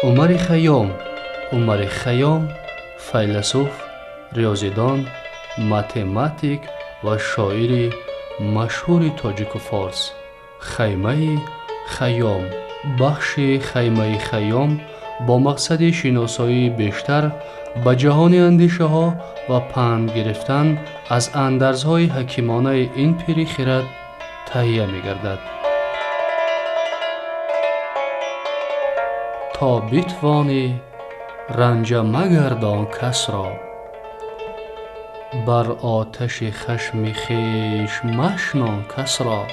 عمر خیام عمر خیام فیلسوف، ریاضیدان، متماتیک و شاعر مشهور تاجیک و فارس. خیمه خیام. بخش خیمه خیام با مقصد شناسایی بیشتر به جهان اندیشه ها و پند گرفتن از اندرزهای حکیمانه این پیر خرد تهیه می گردد تا بتوانی رنج مگردان کس را، بر آتش خشم خویش مشنان کس را.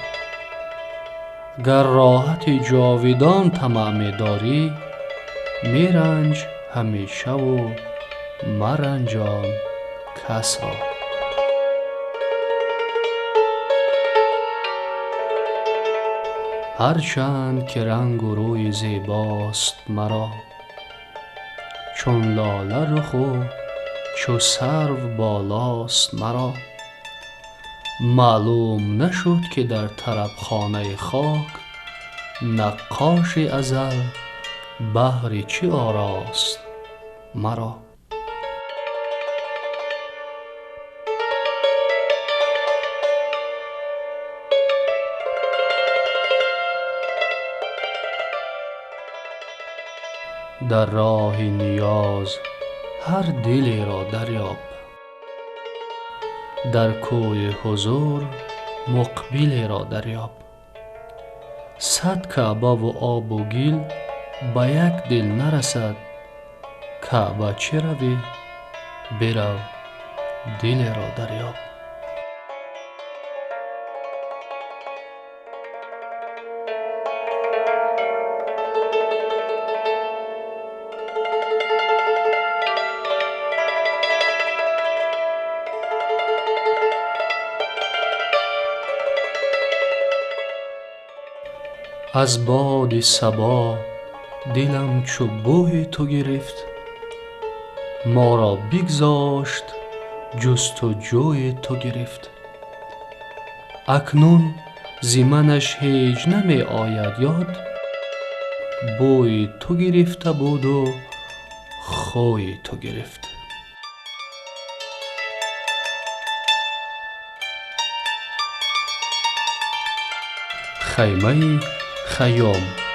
گر راحت جاودان طمع می داری، می رنج همیشه و مرنجان کس را. هرچند که رنگ و روی زیباست مرا، چون لاله رخ و چو سرو بالاست مرا. معلوم نشد که در طرب خانه خاک، نقاش ازل بهر چه آراست مرا. در راه نیاز هر دلی را دریاب، در کوی حضور مقبلی را دریاب. صد کعبه و آب و گل به یک دل نرسد، کعبه چه روی برو دلی را دریاب. از باد صبا دلم چو بوی تو گرفت، ما را بگذاشت جستجوی تو گرفت. اکنون ز منش هیچ نمی آید یاد، بوی تو گرفته بود و خوی تو گرفت. خیمه خیام.